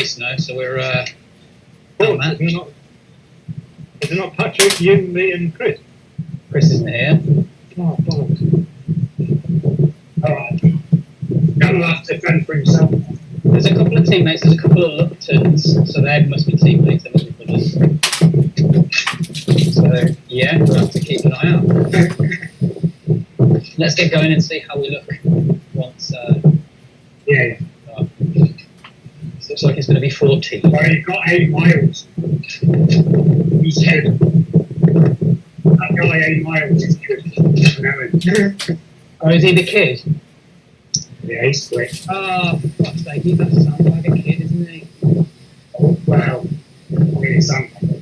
race now, so we're is it not Patrick, you, me, and Chris? Chris isn't here. Oh, bollocks. Alright. Gunn will have to fend for himself. There's a couple of teammates, there's a couple of Luptons, so they must be teammates, they must be brothers. So, yeah, we'll have to keep an eye out. Let's get going and see how we look once. Yeah. Looks like it's going to be 14. Well, you've got 8 miles. He said, that guy 8 miles is good. Oh, is he the kid? Yeah, he's quick. Oh, for fuck's sake, he does sound like a kid, isn't he? Oh, wow. Really sound like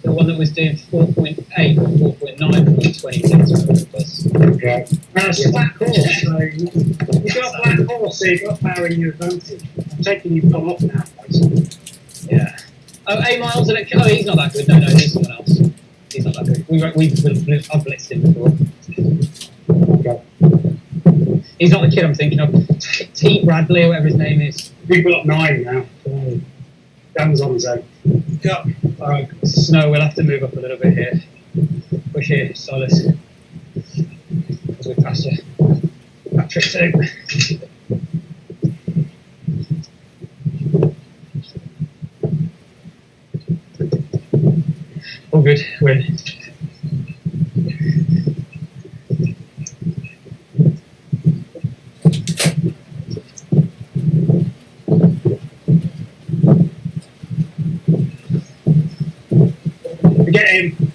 The one that was doing 4.8 or 4.9 for 20 minutes for us. yeah. It's a black horse, so you've got a black horse, so you've got power in your advantage. I'm taking you've gone off now, guys. Yeah. Oh, 8 miles and oh, he's not that good. No, he's someone else. He's not that good. I've blitzed him before. Okay. He's not the kid I'm thinking of. T. Bradley, or whatever his name is. We've got 9 now. So Dan's on his own. Yeah. Alright, Snow, we'll have to move up a little bit here. Push here, Silas. As we pass you. Patrick too. All good, win. Get him.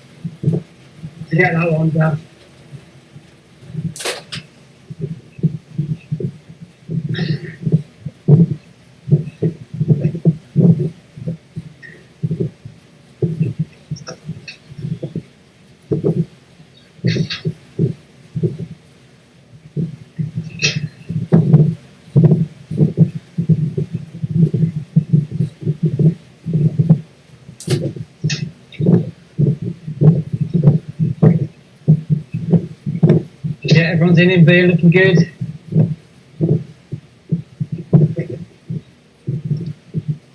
Get that one down. Yeah, everyone's in B, looking good.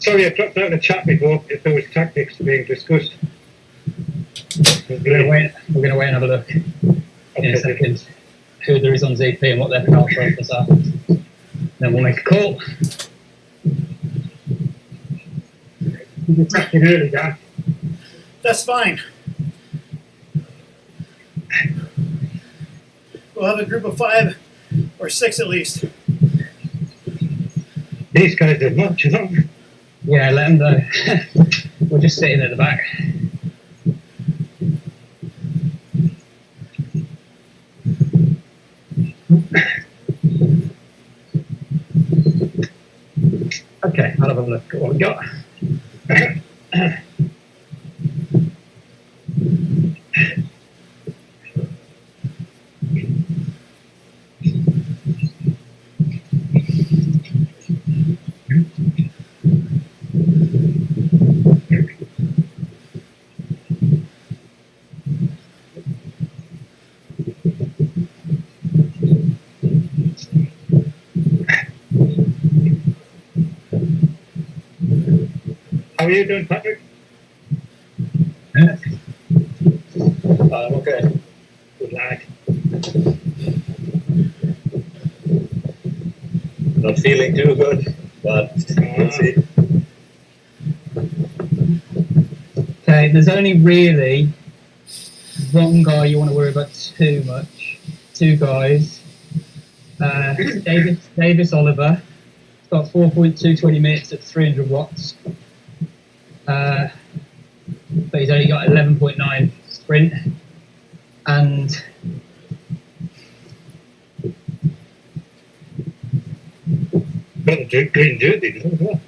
Sorry, I dropped out of the chat before if there was tactics being discussed. We're going to wait and have a look in a second who there is on ZP and what their power profiles are. Then we'll make a call. You're attacking early, Dan. That's fine. We'll have a group of 5 or 6 at least. These guys did much, you know. Yeah, let them know. We're just sitting at the back. Okay, I'll have a look at what we got. How are you doing, Patrick? I'm okay. Good lad. Not feeling too good, but we'll see. Okay, there's only really one guy you want to worry about too much. 2 guys. Davis Oliver. He's got 4.2 20 minutes at 300 watts. But he's only got 11.9 sprint. And Got the green jersey as well.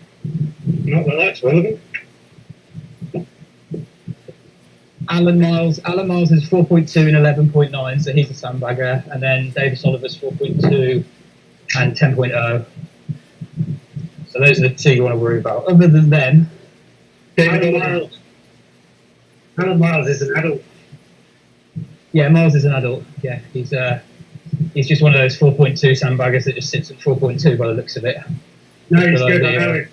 Not that that's relevant. Alan Miles is 4.2 and 11.9, so he's a sandbagger. And then Davis Oliver's 4.2 and 10.0. So those are the 2 you want to worry about. Other than them, David Miles. Alan Miles is an adult. yeah, Miles is an adult. Yeah, he's just one of those 4.2 sandbaggers that just sits at 4.2 by the looks of it. No, he's Below good. the, I know him.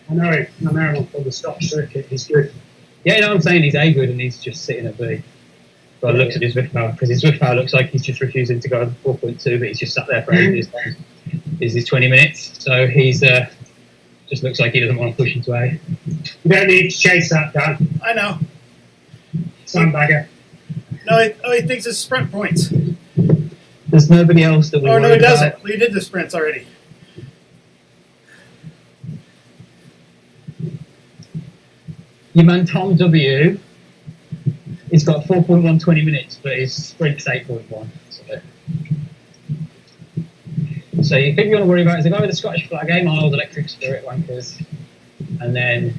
I know him. I know him on the Scotch circuit. He's good. Yeah, no, I'm saying he's A good and he's just sitting at B. But I looked at his Zwift power because his Zwift power looks like he's just refusing to go over 4.2, but he's just sat there for ages. Is his 20 minutes? So he's just looks like he doesn't want to push into A. You don't need to chase that, Dan. I know. Sandbagger. No, he thinks it's sprint points. There's nobody else that we. Oh no, he worried doesn't. about. We did the sprints already. Your man Tom W. He's got 4.1 20 minutes, but his sprint's 8.1. So you think you want to worry about is the guy with the Scottish flag, A Miles, Electric Spirit Wankers, and then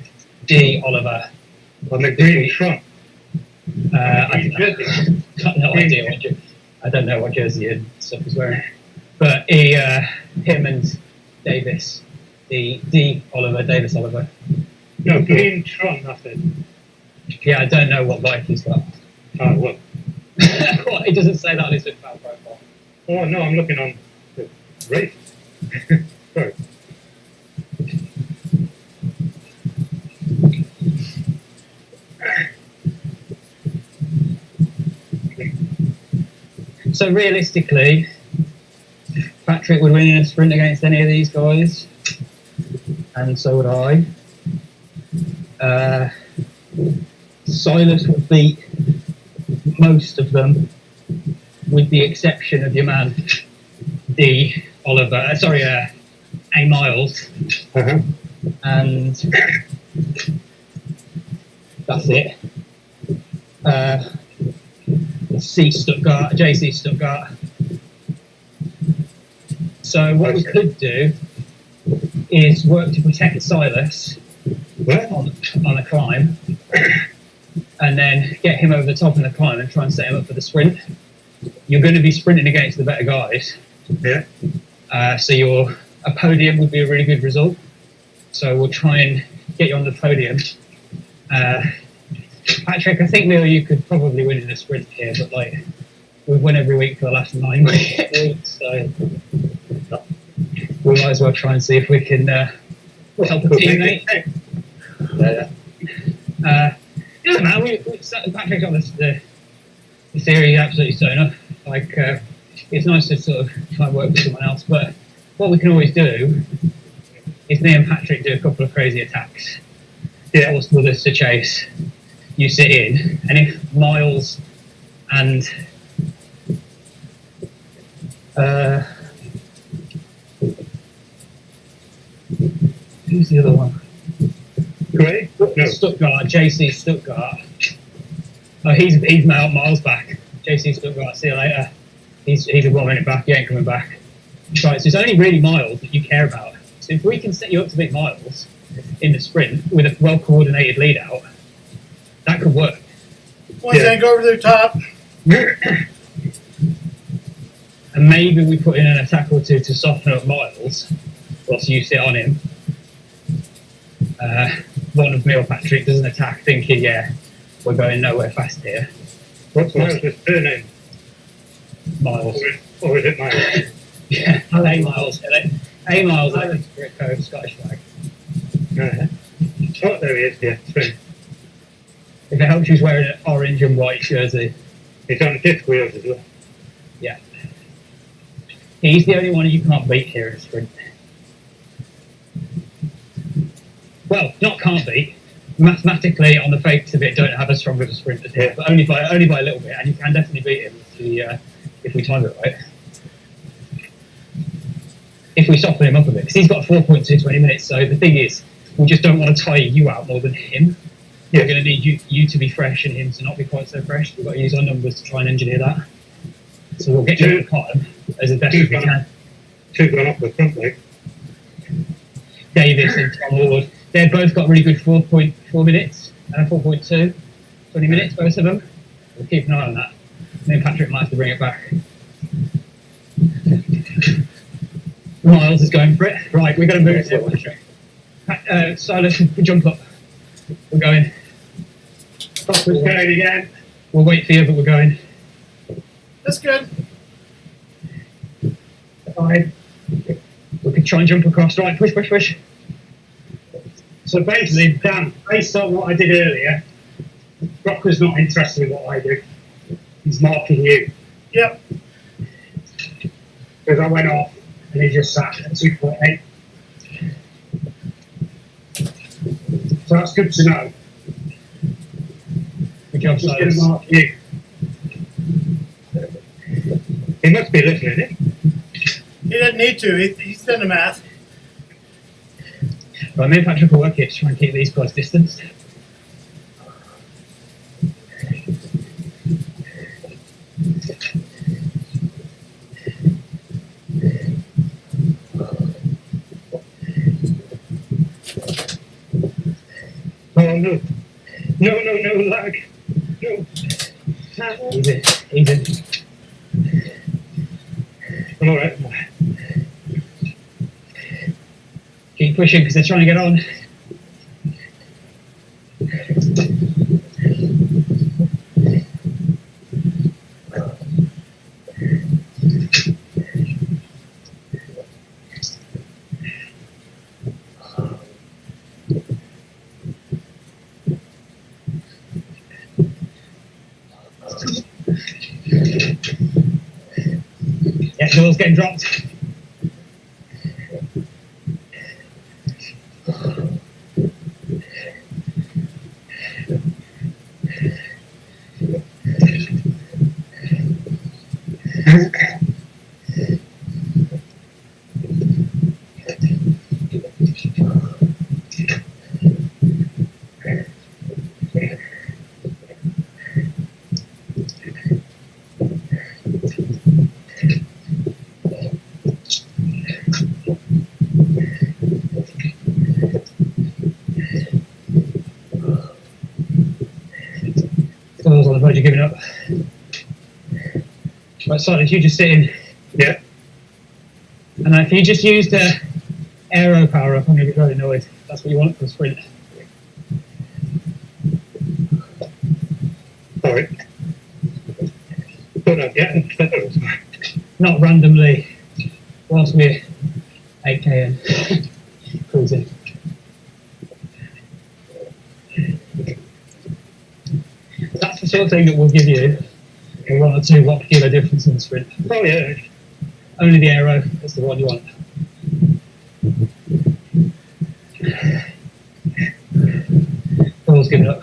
D Oliver. On the green front. I got no idea I don't know what jersey and stuff he's wearing, but him and Davis, D Oliver, Davis Oliver. No, green Tron, nothing. Yeah, I don't know what bike he's got. Oh, what? Well, it doesn't say that on his Zwift profile. Oh, no, I'm looking on the race. Sorry. So realistically, Patrick would win in a sprint against any of these guys, and so would I. Silas would beat most of them, with the exception of your man D Oliver. A Miles, Uh-huh. and that's it. C Stuttgart, JC Stuttgart. So what we could do is work to protect Silas What? on the climb, and then get him over the top of the climb and try and set him up for the sprint. You're going to be sprinting against the better guys, Yeah. so a podium would be a really good result. So we'll try and get you on the podium. Patrick, I think you could probably win in a sprint here, but like we've won every week for the last 9 weeks, so we might as well try and see if we can help a teammate. Yeah. It doesn't matter. Patrick's got the theory absolutely sewn up. Like it's nice to sort of try and work with someone else, but what we can always do is me and Patrick do a couple of crazy attacks. Yeah. Force others to chase. You sit in, and if Miles and who's the other one? Great. No. Stuttgart, JC Stuttgart. Oh, he's Miles back. JC Stuttgart, see you later. He's a 1 minute back, he ain't coming back. Right, so it's only really Miles that you care about. So if we can set you up to beat Miles in the sprint with a well coordinated lead out, that could work. One's gonna go over to the top. And maybe we put in an attack or two to soften up Miles whilst you sit on him. One of me or Patrick does an attack thinking, yeah, we're going nowhere fast here. What's Miles' surname? Miles. Or is it Miles? Yeah, A Miles. A Miles, Electric Spirit Code, Scottish flag. Oh, there he is, yeah. Spin. If it helps, he's wearing an orange and white jersey. He's on the disc wheels as well. Yeah. He's the only one you can't beat here in a sprint. Well, not can't beat. Mathematically, on the face of it, don't have as strong of a sprint as him, but only by a little bit, and you can definitely beat him if we time it right. If we soften him up a bit, because he's got 4.2 20 minutes, so the thing is, we just don't want to tire you out more than him. Yeah. We're going to need you to be fresh and him to not be quite so fresh. We've got to use our numbers to try and engineer that. So we'll get you at the bottom as best as we can. Two gone up the front leg. Davis and Tom Ward, they've both got really good 4.4 minutes and 4.2, 20 minutes, both of them. We'll keep an eye on that. Me and Patrick might have to bring it back. Miles is going for it. Right, we're going to move it here, Patrick. Silas, jump up. We're going. We're going again. We'll wait for you, but we're going. That's good. Fine. We could try and jump across. Right, push, push, push. So basically, Dan, based on what I did earlier, Rocker's not interested in what I do. He's marking you. Yep. Because I went off and he just sat at 2.8. So that's good to know. Good job, I'm just going to Silas. mark you. He must be listening. He didn't need to. He's done the math. Right, me and Patrick will work here to try and keep these guys distanced. Oh no. No, lag. No. Easy, easy. I'm alright. Keep pushing because they're trying to get on. Yeah, Joel's getting dropped. Joel's on the verge of giving up. Right, Silas, you just sit in. Yeah. And if you just used aero power up, I'm going to be very annoyed. That's what you want for the sprint. Sorry. Don't know yet. Not randomly, whilst we're 8k in. Cruising. That's the sort of thing that will give you a 1 or 2 watt kilo difference in the sprint. Oh yeah. Only the aero is the one you want. Paul's giving up.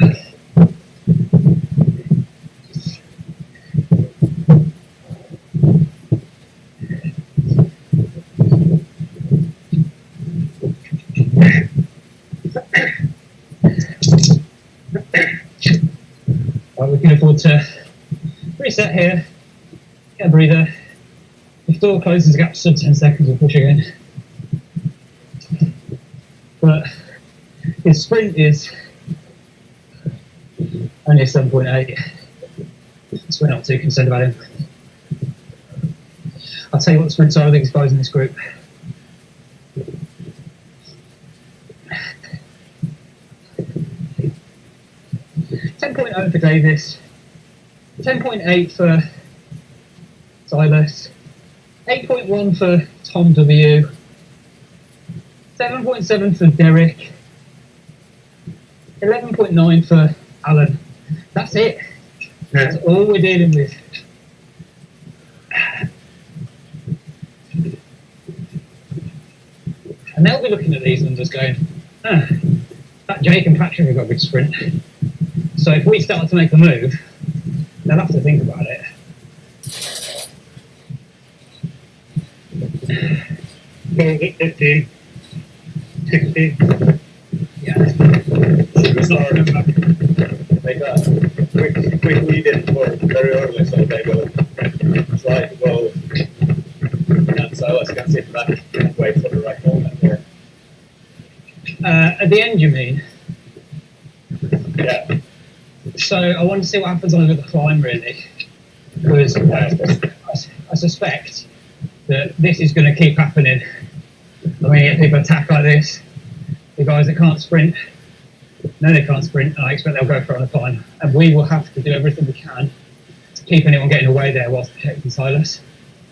Right, we can afford to reset here, get a breather. If the door closes, gap sub 10 seconds, we'll push again. But his sprint is only a 7.8, so we're not too concerned about him. I'll tell you what the sprints are of these guys in this group. .0 for Davis, 10.8 for Silas, 8.1 for Tom W, 7.7 for Derek, 11.9 for Alan. That's it. That's all we're dealing with. And they'll be looking at these numbers going, that Jake and Patrick have got a good sprint. So if we start to make a move, they'll have to think about it. Goes at 15. 16. Yeah. Should we start make a quick lead in for very early so they will try to go and Silas can sit back and wait for the right moment or At the end, you mean? yeah. So I want to see what happens over the climb, really, because I suspect that this is going to keep happening. I mean, if people attack like this, the guys that can't sprint, no, they can't sprint, and I expect they'll go for it on the climb. And we will have to do everything we can to keep anyone getting away there whilst protecting Silas.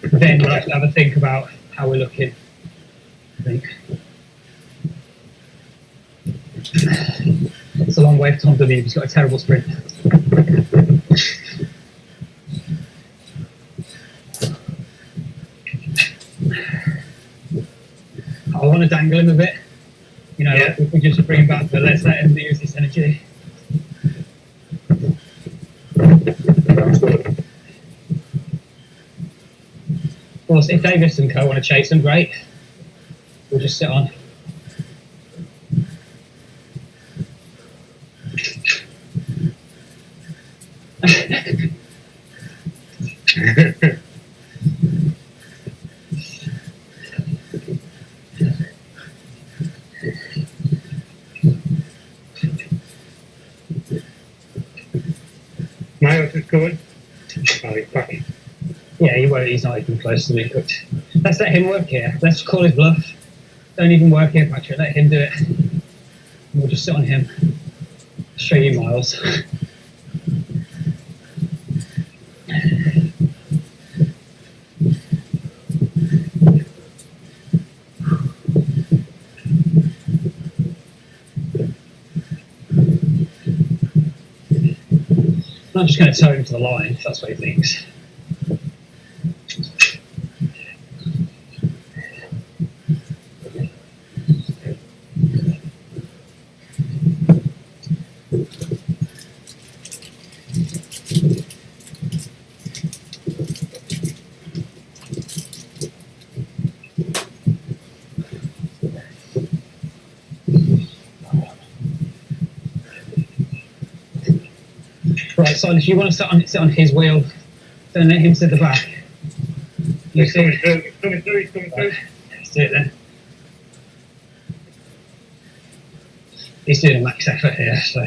Then we'll have to have a think about how we're looking, I think. It's a long way for Tom W. He's got a terrible sprint. I want to dangle him a bit. You know, Yeah. if we just bring him back, but let's let him use this energy. Sounds good. Of course, if Davis and co want to chase him, great. We'll just sit on. Miles is coming. Oh, he's back. Yeah, he won't. He's not even close to me. But let's let him work here. Let's call his bluff. Don't even work here, Patrick. Let him do it. And we'll just sit on him. Show you Miles. I'm not just going to tow him to the line if that's what he thinks. Right, Silas, you want to sit on his wheel, don't let him sit at the back. You He's see? coming through. He's coming through. He's coming through. Let's do it then. He's doing a max effort here, so.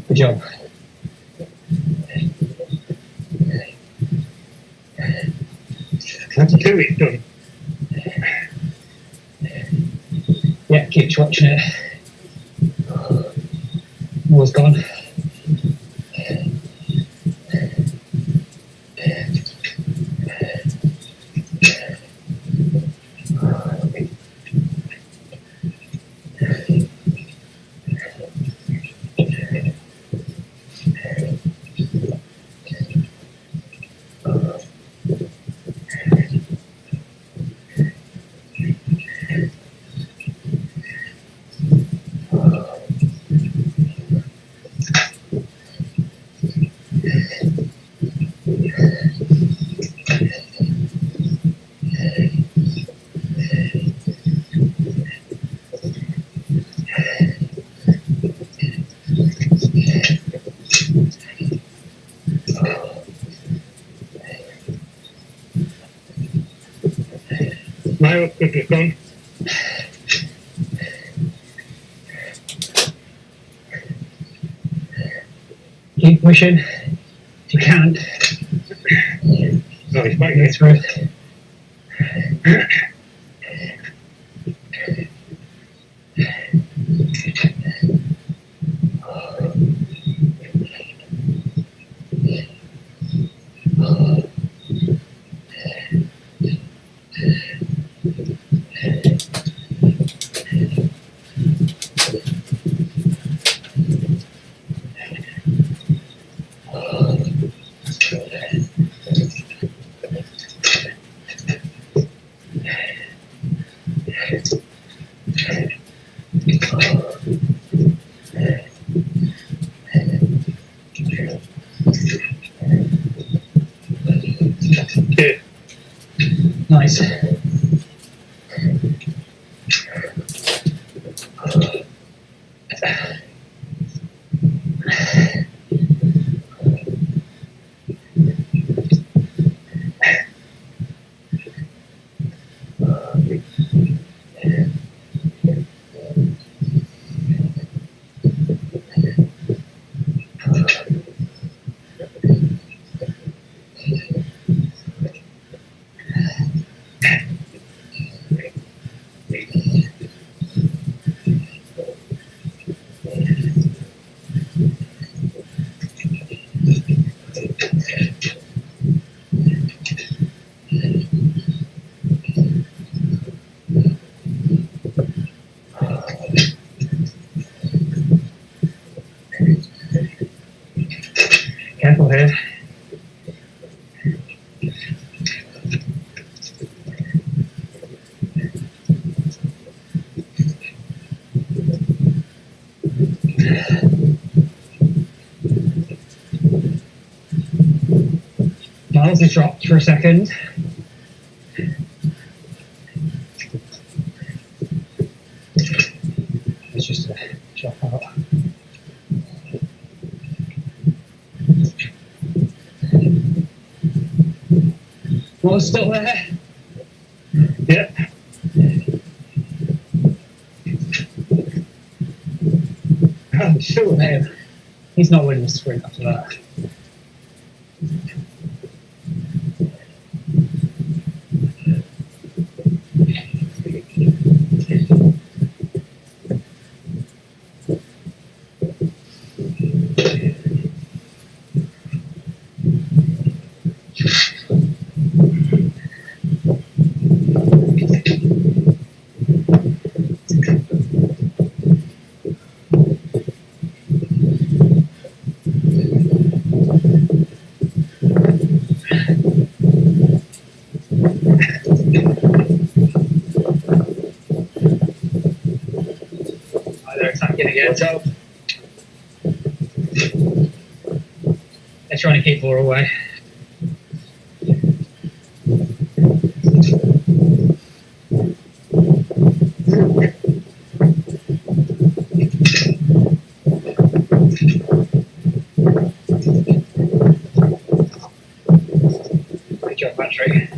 Good job. That's two. It's done. Yeah, keep watching it. Wall's gone. Miles quickly gone. Keep pushing. If you can't, No, he's back get here. through. Okay. Nice. careful here. Miles has dropped for a second. It's just a drop out. Miles still there. Yep. Oh, sure, man. He's not winning the sprint after that. They're attacking again. Watch out. They're trying to keep Laura away. Good job, Patrick.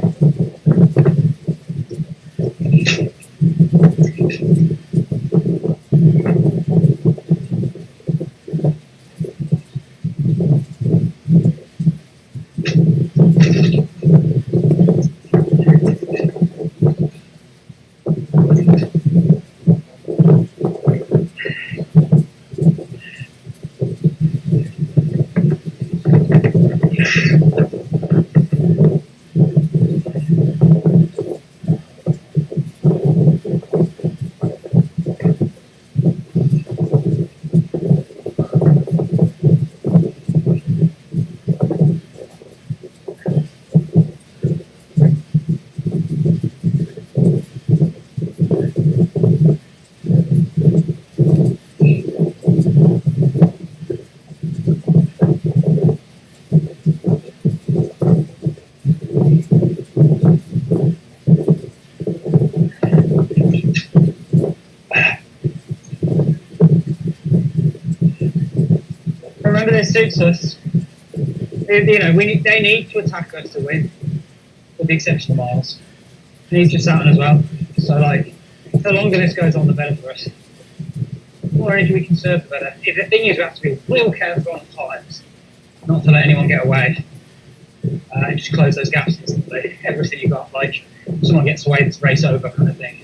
Remember, this suits us. You know, they need to attack us to win, with the exception of Miles. He needs to Saturn as well. So, like, the longer this goes on, the better for us. The more energy we conserve, the better. If the thing is, we have to be real careful on times, not to let anyone get away. And just close those gaps instantly. Everything you got, like, if someone gets away, it's race over kind of thing.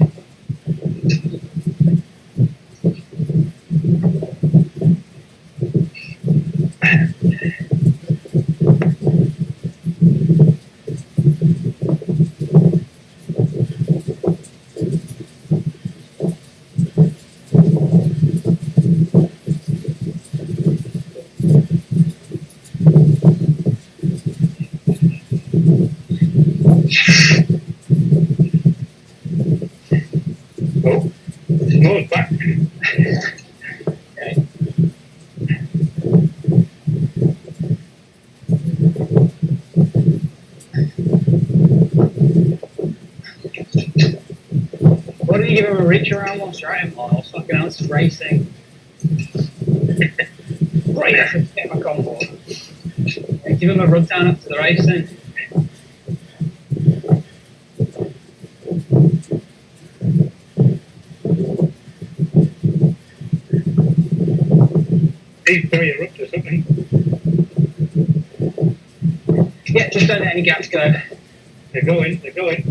Oh, no, it's back. Okay. Why don't you give him a reach around once you're at him, Miles? Fucking hell, it's racing. Great effort to get back on board. Yeah, give him a run down up to the racing. He's very erupt or something. Yeah, just don't let any gaps go. They're going, they're going.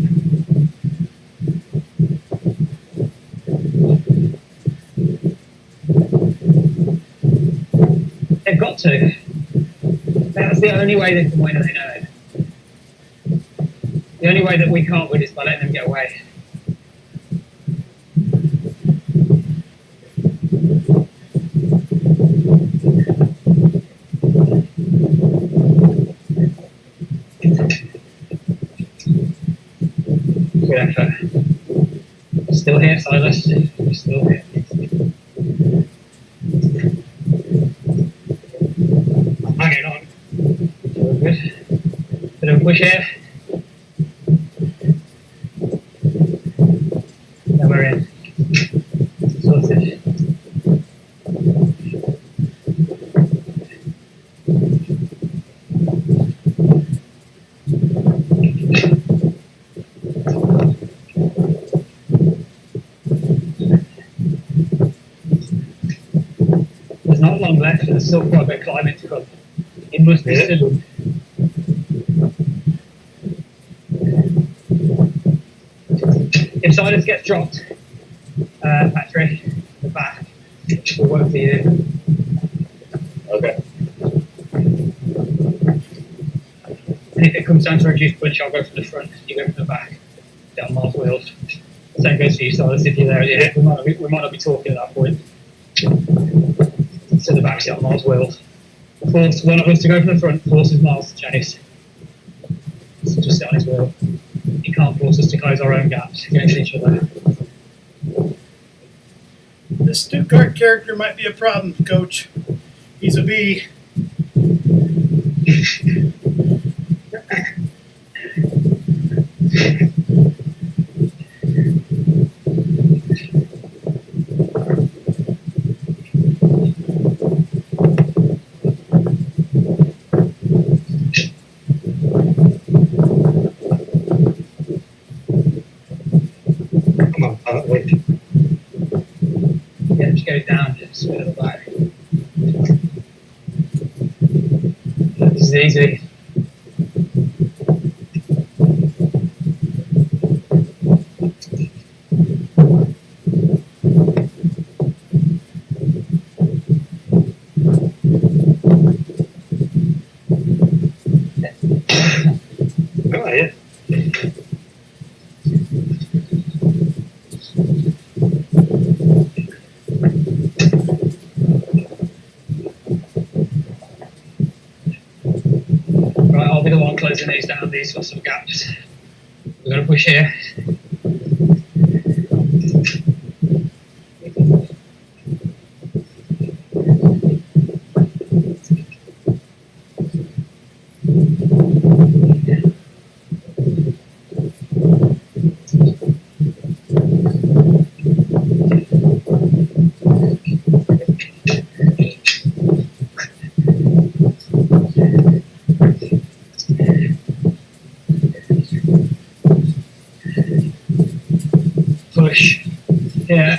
They've got to. That's the only way they can win, and they know it. The only way that we can't win is by letting them get away. Still here, Silas. Still here. I'm hanging on. All good. Bit of a push here. Then we're in. Sorted. There's not long left, there's still quite a bit of climbing to come. It must be Yeah. still. If Silas gets dropped, Patrick, the back, will work for you. Okay. And if it comes down to a reduced punch, I'll go from the front, you go from the back, down Mars wheels. Same goes for you, Silas, if you're there at the end. We might not be talking at that point. So the back's on Mars wheels. Force one of us to go from the front, forces Mars to chase. So just sit on his wheel. He can't force us to close our own gaps against each other. The Stuttgart character might be a problem, Coach. He's a bee. Come on, wait. Yeah, just go down, just spin at the back. This is easy. Oh, yeah. Right, I'll be the one closing these down. These got some gaps. We're going to push here. Push. Yeah.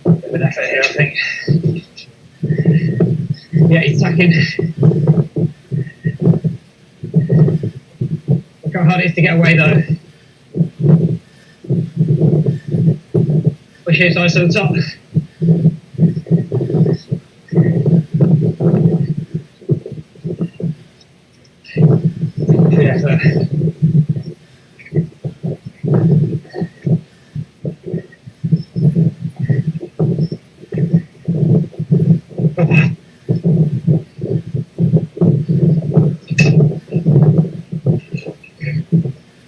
Bit of an effort here, I think. Yeah, he's attacking. Look how hard it is to get away though. Push his eyes to the top. Good effort.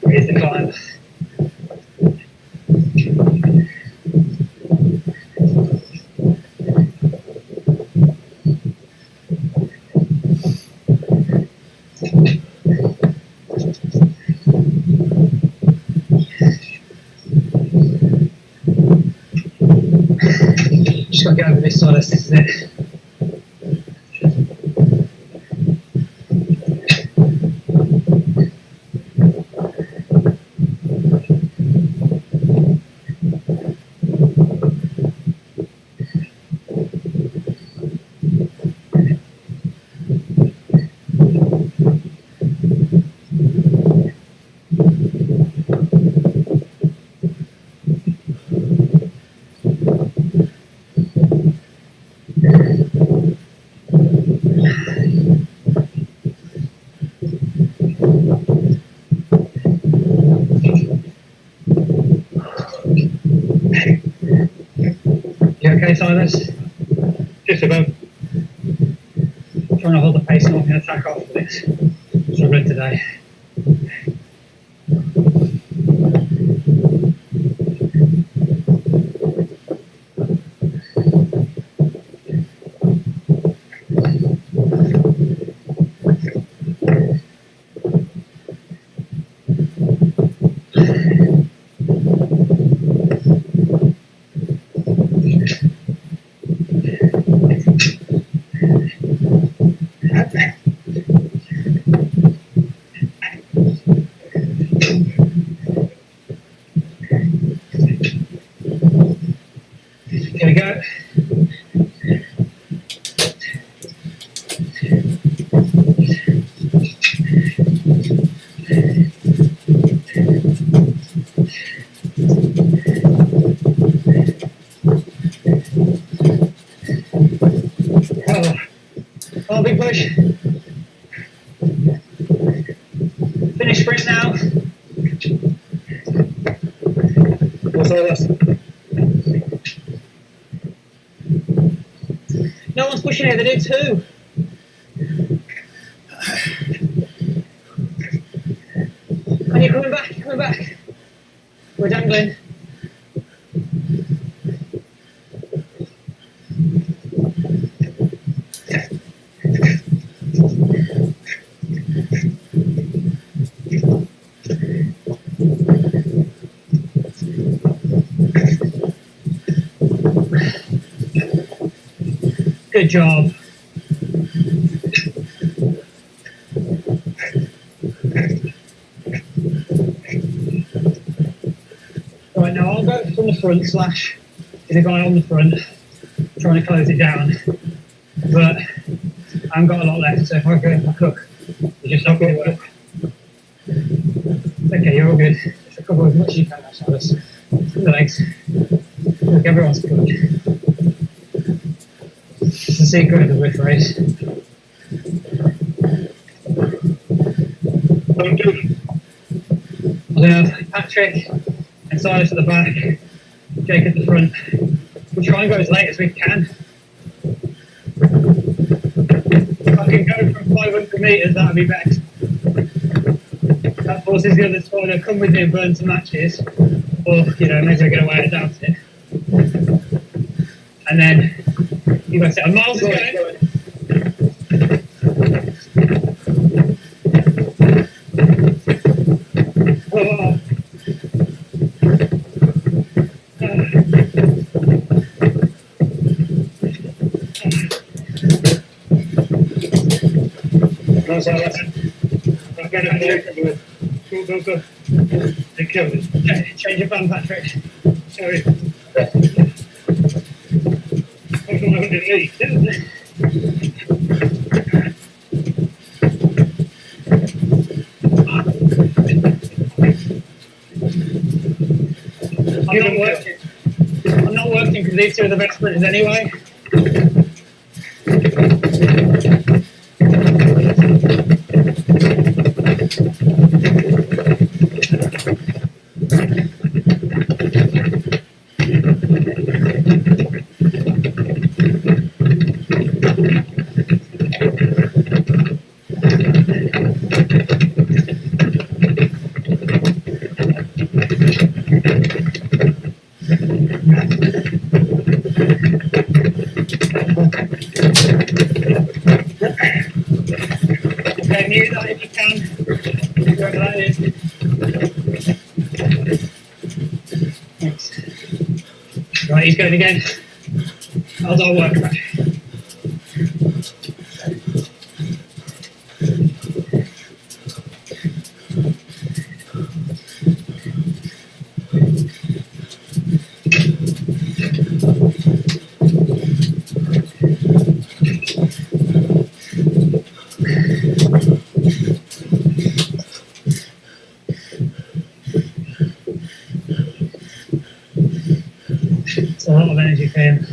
Here's the climb. Just got to get over this side, this is it. Here we go. Oh, big push. Finish sprint now. What's all that? No one's pushing it, they did too. And you're coming back, you're coming back. We're dangling. Good job. Right, now I'll go from the front slash the guy on the front, trying to close it down. But I haven't got a lot left, so if I go back up, you just not going to work. Okay, you're all good. Just recover as much as you can outside us. From the legs. Look, everyone's good. It's the secret of the width race. I'm going to have Patrick and Silas at the back, Jake at the front. We'll try and go as late as we can. If I can go from 500 metres, that would be best. That forces the others to either come with me and burn some matches, or, you know, maybe get away and dance it. And then, you guys say, and Miles is going. Oh. No, Silas. I've got it. Go. Take care of this. Okay, change your plan, Patrick. Sorry. I'm from 108. I'm not working because these two are the best sprinters anyway. Okay, mute that if you can. Whoever that is. Thanks. Right, he's going again. How's our work, Patrick? It's a lot of energy for him.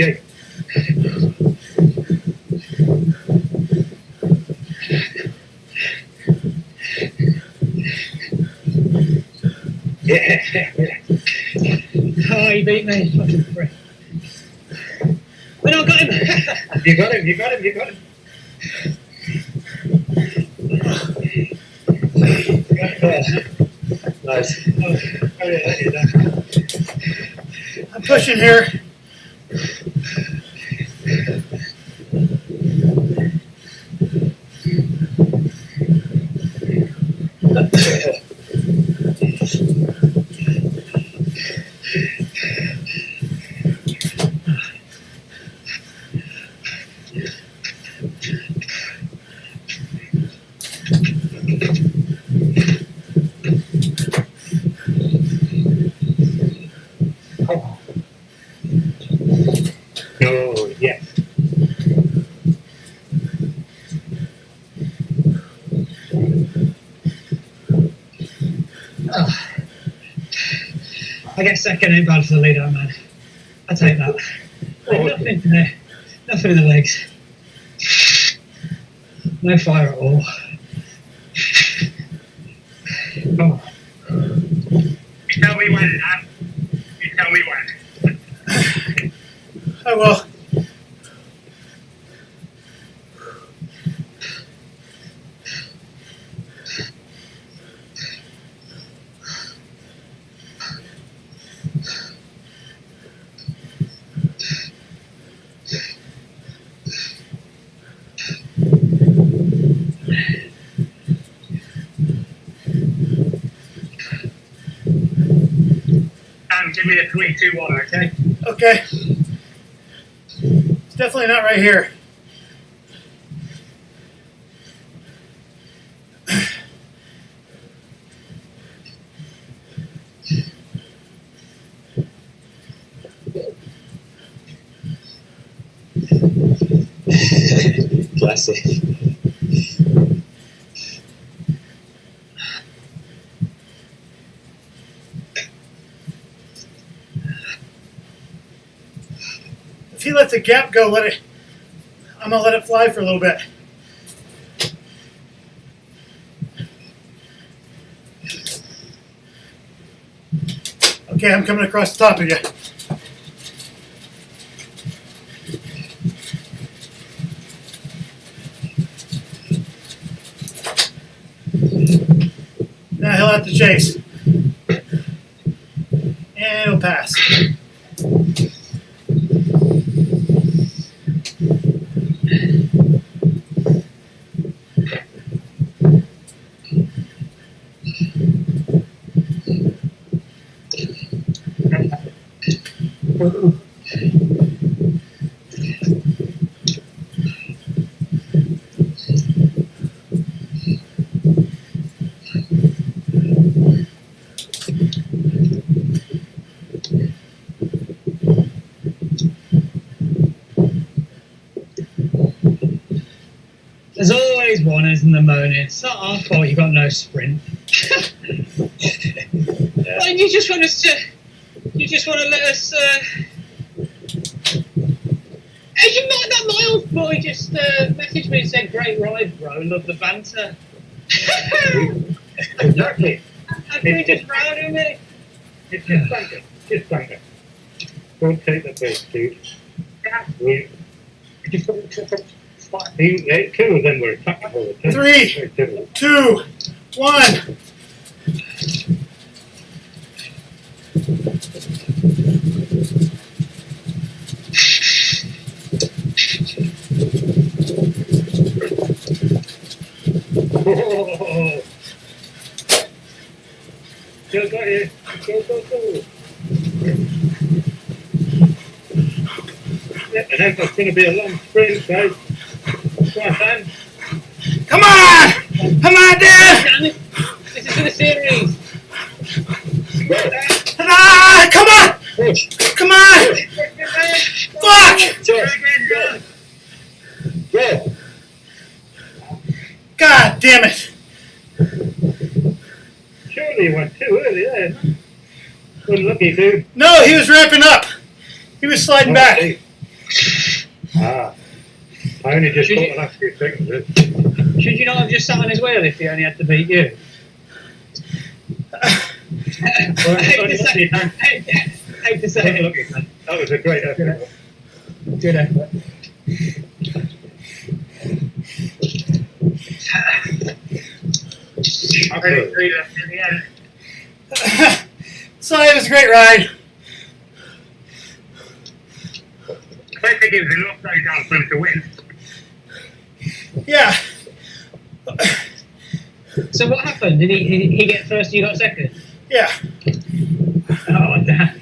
Okay. Yeah. Oh, he beat me. Fucking prick. But I got him. You got him, you got him, you got him. Nice. Oh, yeah, you're done. I'm pushing here. Oh, yes. Oh. I get second, ain't bad for the leader, man. I take that. Nothing there. Nothing in the legs. No fire at all. Oh. You tell me when, man. You tell me when. I will. And give me a 3, 2, 1, okay? Okay. It's definitely not right here. Classic. If he lets the gap go, I'm gonna let it fly for a little bit. Okay, I'm coming across the top of you. Now he'll have to chase. And he'll pass. There's always one, isn't there, moaning? It's not our fault you got no sprint. Yeah. Like, you just want us to. You just want to let us. Hey, you met that Miles boy just messaged me and said, "Great ride, bro. Love the banter." Exactly. I'd be just proud of me. It's just banter. Just banter. Don't take the piss, dude. We just got to two of them were attacking all the time. 3, Two. 2, 1. Oh. Still got you. Go. Yeah, and then it's going to be a long sprint, guys. Go on, Dan. Come on! Come on, Dad! Damn it. This is for the series. Ah, come on! Push. Come on! Fuck! Go. Go. God damn it! Surely you went too early there. Unlucky, dude. No, he was ramping up. He was sliding back. Okay. Ah. I only just Should thought you- the last few seconds. Should you not have just sat on his wheel if he only had to beat you? hate to say, hate to say it. That was a great effort. Good effort. So it was a great ride. I think it was enough though down for him to win. Yeah. So what happened? Did he get first? You got second. Yeah. Oh damn!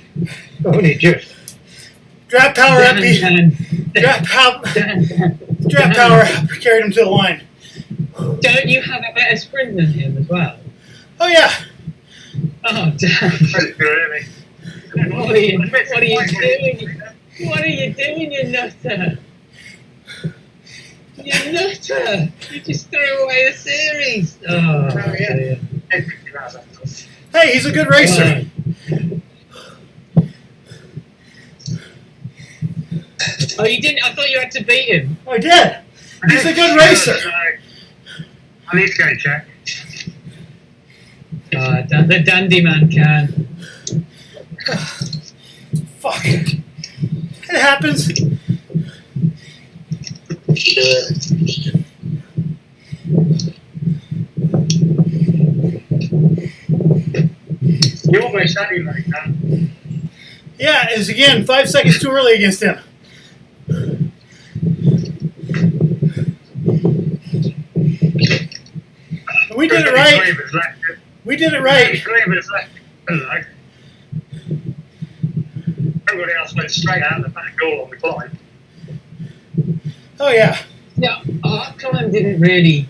Only just. Draft power up. Dan. Draft power up carried him to the line. Don't you have a better sprint than him as well? Oh yeah. Oh damn! Really? What are you doing? What are you doing, you nutter? You nutter! You just threw away the series. Oh dear. Hey, he's a good racer. Oh, you didn't? I thought you had to beat him. I did. He's a good racer. I need to go and check. The dandy man can. Fuck. It happens. You almost had him like that. Yeah, it's again 5 seconds too early against him. We did it right. We did it right. Everybody else went straight out the back door on the climb. Oh yeah. Yeah, our climb didn't really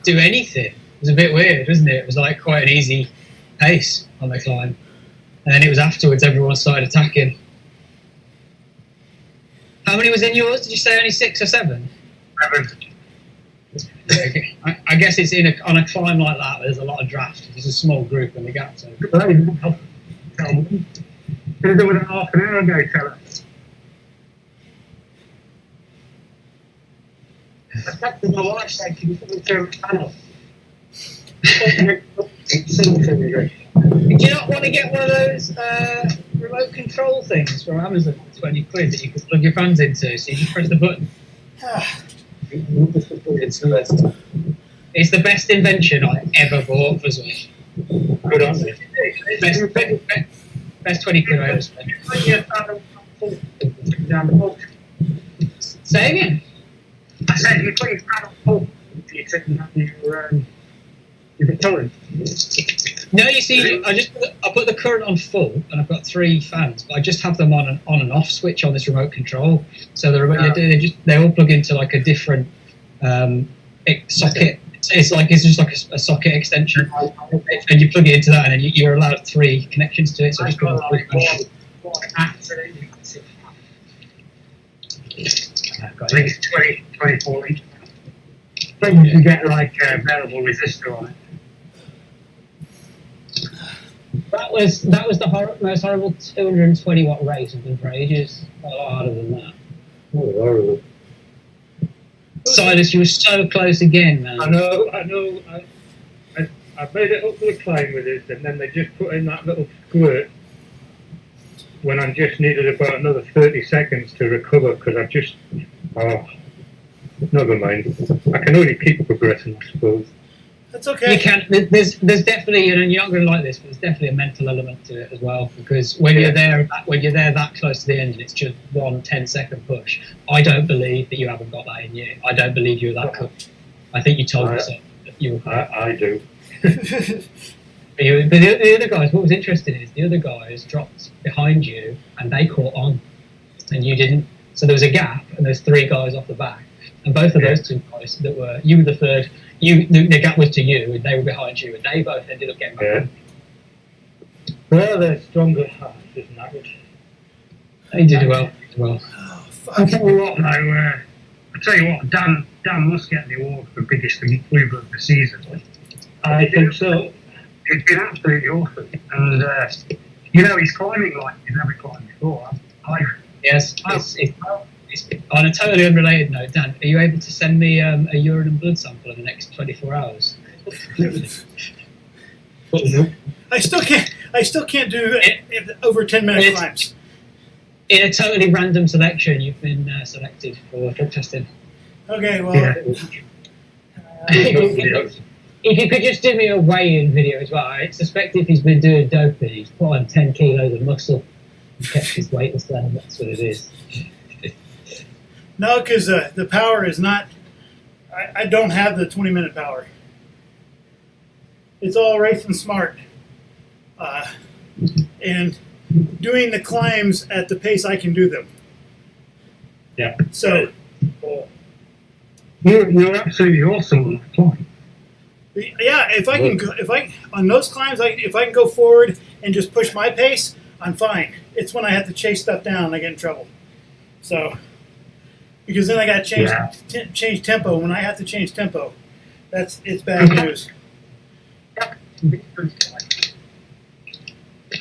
do anything. It was a bit weird, wasn't it? It was like quite an easy pace on the climb. And then it was afterwards everyone started attacking. How many was in yours? Did you say only 6 or 7? 7. Okay. I guess it's on a climb like that, there's a lot of draft. There's a small group and the gaps are. Could have done with it half an hour ago, tell us. I texted my wife saying, can you put me through a panel? Do you not want to get one of those remote control things from Amazon for 20 quid that you can plug your fans into? So you just press the button. It's the best invention I ever bought for Switch. Good on you. Best 20 quid I ever spent. Say again. I said, you put your panel full. You said you have your current. No, you see, I put the current on full, and I've got 3 fans, but I just have them on and off switch on this remote control. So the remote, they all plug into like a different socket. It's just like a socket extension, and you plug it into that, and then you're allowed 3 connections to it. So I just put on 3 connections. I think it's 24 each. I think you can get like a variable resistor on it. That was the most horrible 220 watt race I've been for ages. A lot harder than that. Oh, horrible. Silas, you were so close again, man. I know. I made it up to the climb with this, and then they just put in that little squirt when I just needed about another 30 seconds to recover because I just. Oh, never mind. I can only keep progressing, I suppose. That's okay. You can. There's definitely, you're not going to like this, but there's definitely a mental element to it as well. Because when you're there that close to the end, and it's just 1 10-second push. I don't believe that you haven't got that in you. I don't believe you're that cool. I think you told yourself that you were. I do. But the other guys, what was interesting is the other guys dropped behind you, and they caught on, and you didn't. So there was a gap, and there's 3 guys off the back, and both of those 2 guys that were you were the third. The gap was to you, and they were behind you, and they both ended up getting back on. Well, they're stronger half, isn't that it? They did well. Oh, fuck. I'll tell you what, Dan must get the award for biggest improver of the season. I think so. It's been absolutely awesome. And, he's climbing like he's never climbed before. Yes. It's on a totally unrelated note, Dan, are you able to send me a urine and blood sample in the next 24 hours? I still can't do over 10-minute climbs. In a totally random selection, you've been selected for drug testing. Okay, well, Yeah. If you could just do me a weigh-in video as well. I suspect if he's been doing doping, he's put on 10 kilos of muscle and kept his weight the same. That's what it is. no, because the power is not. I don't have the 20-minute power. It's all racing smart, and doing the climbs at the pace I can do them. Yeah. So You're absolutely awesome on the climb. yeah, if I can go, on those climbs, if I can go forward and just push my pace, I'm fine. It's when I have to chase stuff down I get in trouble. So because then I got to change tempo. When I have to change tempo, it's bad news.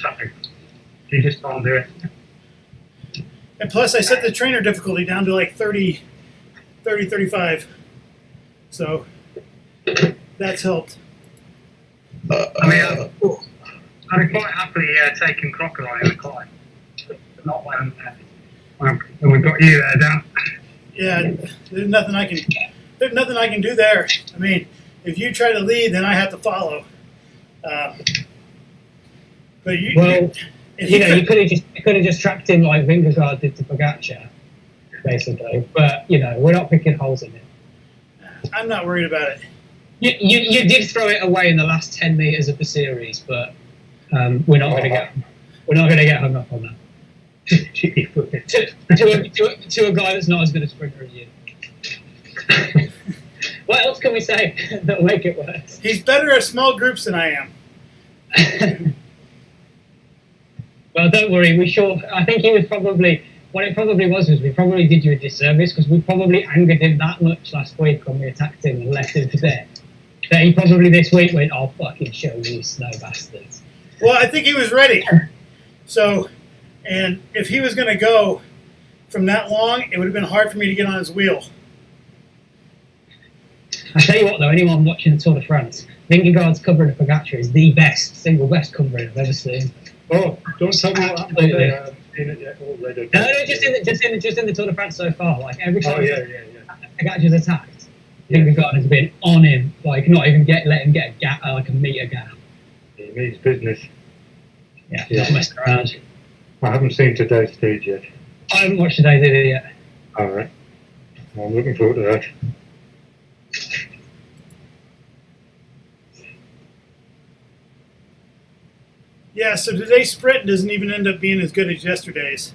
Sorry. You just don't do it. And plus, I set the trainer difficulty down to like 30, 35. So that's helped. I mean, I'd quite happily taken Crocodile in the climb. Not when we've got you there, Dan. Yeah, there's nothing I can do there. I mean, if you try to lead, then I have to follow. But you could have just tracked him like Vingegaard did to Pogacar, basically. But we're not picking holes in it. I'm not worried about it. You did throw it away in the last 10 meters of the series, but we're not going to get hung up on that. to a guy that's not as good a sprinter as you. What else can we say that'll make it worse? He's better at small groups than I am. Well, don't worry. I think he was probably. What it probably was we probably did you a disservice because we probably angered him that much last week when we attacked him and left him to there. That he probably this week went, "I'll fucking show you, snow bastards." Well, I think he was ready. So, and if he was going to go from that long, it would have been hard for me to get on his wheel. I tell you what, though, anyone watching the Tour de France, Vingegaard's covering of Pogacar is the single best covering I've ever seen. Oh, don't tell me what happened today. I haven't seen it yet already. No, just in the Tour de France so far. Like every time Pogacar's attacked, Vingegaard has been on him, like not even let him get a gap, like a meter gap. He means business. Yeah, not messing around. I haven't seen today's stage yet. I haven't watched today's either yet. All right. Well, I'm looking forward to that. Yeah, so today's sprint doesn't even end up being as good as yesterday's.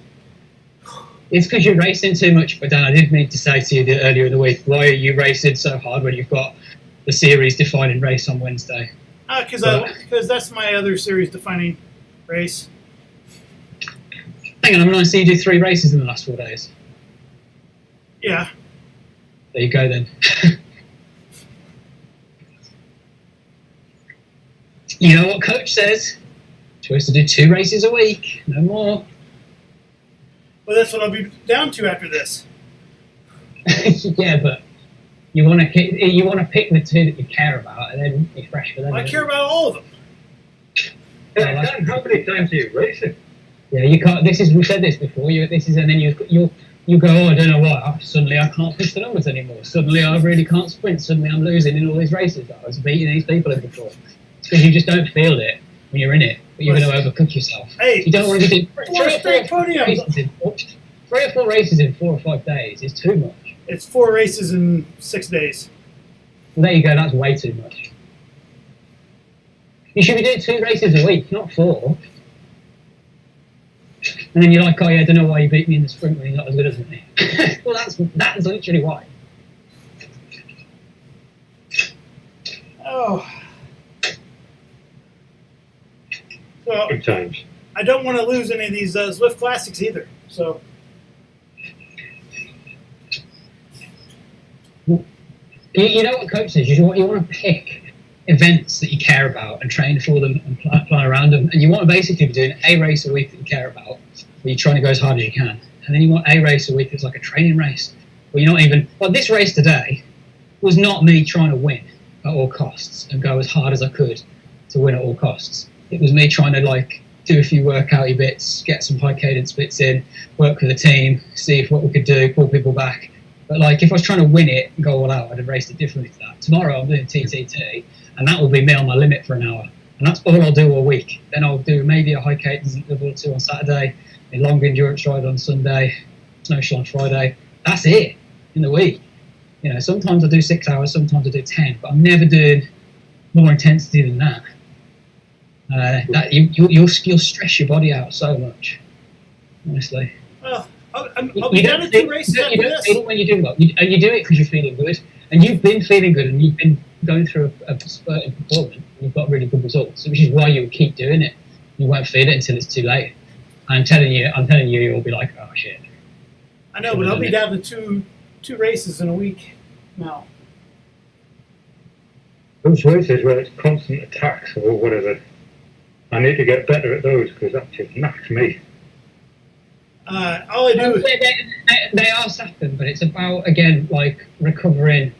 It's because you're racing too much. But Dan, I did mean to say to you earlier in the week, why are you racing so hard when you've got the series-defining race on Wednesday? Because that's my other series-defining race. Hang on, I see you do 3 races in the last 4 days. Yeah. There you go then. You know what coach says? Supposed to do 2 races a week, no more. Well, that's what I'll be down to after this. Yeah, but you want to pick the 2 that you care about, and then be fresh for them. I care about all of them. Dan, how many times are you racing? Yeah, you can't. We said this before. And then you go. Oh, I don't know why. Suddenly I can't push the numbers anymore. Suddenly I really can't sprint. Suddenly I'm losing in all these races that I was beating these people in before. It's because you just don't feel it when you're in it. But you're going to overcook yourself. Hey, you don't want to be doing 4 straight podiums. 3 or 4 races in 4 or 5 days is too much. It's 4 races in 6 days. Well, there you go. That's way too much. You should be doing 2 races a week, not 4. And then you're like, oh yeah, I don't know why you beat me in the sprint when you're not as good as me. Well, that's literally why. Oh. So Good times. I don't want to lose any of these Zwift Classics either. So you know what coach says? You want to pick events that you care about and train for them and plan around them. And you want to basically be doing a race a week that you care about, where you're trying to go as hard as you can. and then you want a race a week that's like a training race. Well, you're not even. Well, this race today was not me trying to win at all costs and go as hard as I could to win at all costs. It was me trying to like do a few workouty bits, get some high cadence bits in, work with the team, see if what we could do, pull people back. But like if I was trying to win it and go all out, I'd have raced it differently to that. Tomorrow I'm doing TTT, and that will be me on my limit for an hour. And that's all I'll do all week. Then I'll do maybe a high cadence interval or two on Saturday, a long endurance ride on Sunday, snowshoe on Friday. That's it in the week. You know, sometimes I do 6 hours, sometimes I do 10, but I'm never doing more intensity than that. You'll stress your body out so much, honestly. Well, I'll be down to 2 races after You don't this. feel it when you do well. You do it because you're feeling good, and you've been feeling good, and you've been going through a spurt in performance, and you've got really good results, which is why you keep doing it. You won't feel it until it's too late. I'm telling you, you'll be like, oh shit. I know, but I'll be down to two races in a week now. Those races where it's constant attacks or whatever, I need to get better at those because that just knacks me. All I do is They are sapping, but it's about again like recovering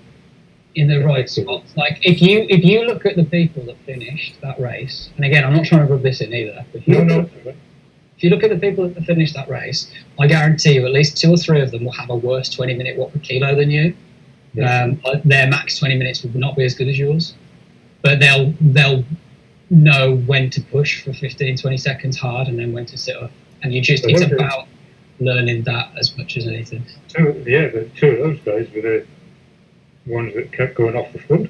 in the right spots. Like if you look at the people that finished that race, and again I'm not trying to rub this in either, but if you look at the people that finished that race, I guarantee you at least 2 or 3 of them will have a worse 20-minute watt per kilo than you. Their max 20 minutes will not be as good as yours, but they'll know when to push for 15-20 seconds hard and then when to sit up. And it's about learning that as much as anything. The 2 of those guys were the ones that kept going off the front.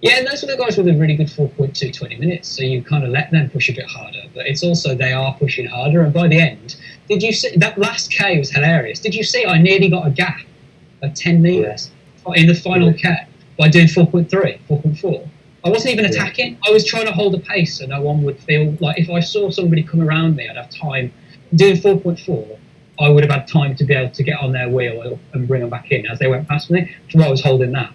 Yeah, and those were the guys with a really good 4.2 20 minutes, so you kind of let them push a bit harder. But it's also they are pushing harder, and by the end, did you see that last K was hilarious? Did you see I nearly got a gap of 10 metres in the final K by doing 4.3, 4.4? I wasn't even attacking. I was trying to hold a pace so no one would feel like if I saw somebody come around me, I'd have time. Doing 4.4, I would have had time to be able to get on their wheel and bring them back in as they went past me. So I was holding that.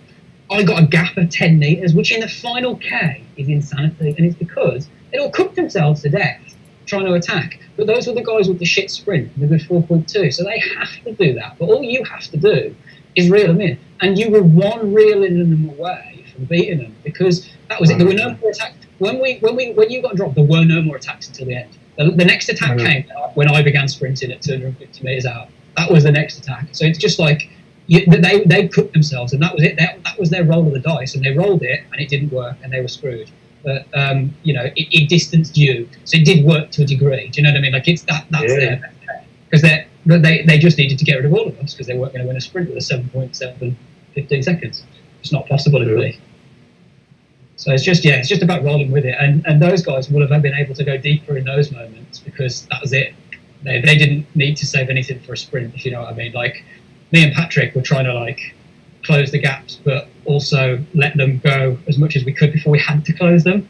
I got a gap of 10 metres, which in the final K is insanity, and it's because they all cooked themselves to death trying to attack. But those were the guys with the shit sprint, the good 4.2, so they have to do that. But all you have to do is reel them in, and you were one reeling them away from beating them because that was it. There were no more attacks. When you got dropped, there were no more attacks until the end. The next attack came when I began sprinting at 250 metres out. That was the next attack. So it's just like they cooked themselves, and that was it. That was their roll of the dice, and they rolled it, and it didn't work, and they were screwed. But it distanced you, so it did work to a degree. Do you know what I mean? Like that's their because they just needed to get rid of all of us because they weren't going to win a sprint with a 7.7 15 seconds. It's not possible in me. So it's just about rolling with it, and those guys will have been able to go deeper in those moments because that was it. They didn't need to save anything for a sprint, if you know what I mean. Like me and Patrick were trying to like close the gaps, but also let them go as much as we could before we had to close them.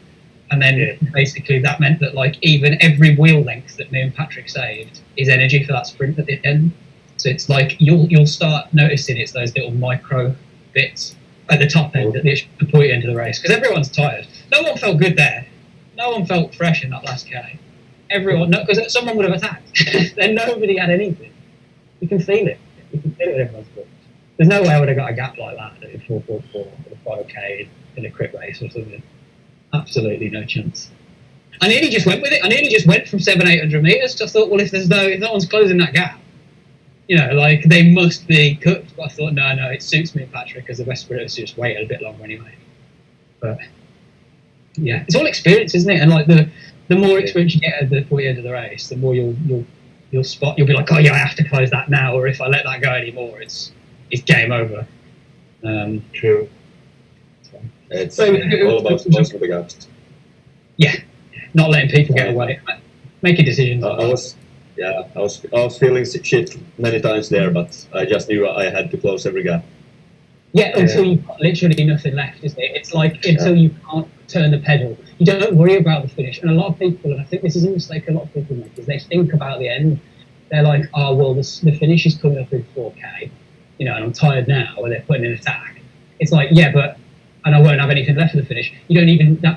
And then basically that meant that like even every wheel length that me and Patrick saved is energy for that sprint at the end. So it's like you'll start noticing it's those little micro bits at the top end, at the point end of the race, because everyone's tired. No one felt good there. No one felt fresh in that last K. Everyone, because someone would have attacked. Then nobody had anything. You can feel it. You can feel it in everyone's book. There's no way I would have got a gap like that in 4.4 or 5K in a crit race or something. Absolutely no chance. I nearly just went with it. I nearly just went from 700-800 metres. Just thought, well, if no one's closing that gap, like they must be cooked. But I thought, no, it suits me and Patrick because the West Sprinters just waited a bit longer anyway. But yeah, it's all experience, isn't it? And like the more experience you get at the end of the race, the more you'll spot. You'll be like, oh yeah, I have to close that now, or if I let that go anymore, it's game over. True. It's all about closing the gaps. Yeah, not letting people get away, making decisions. I was feeling shit many times there, but I just knew I had to close every gap. Yeah, until you've got literally nothing left, isn't it? It's like until you can't turn the pedal. You don't worry about the finish. And a lot of people, and I think this is a mistake a lot of people make, is they think about the end. They're like, oh, well, the finish is coming up in 4K, and I'm tired now, or they're putting in attack. It's like, yeah, but, and I won't have anything left for the finish. You don't even, that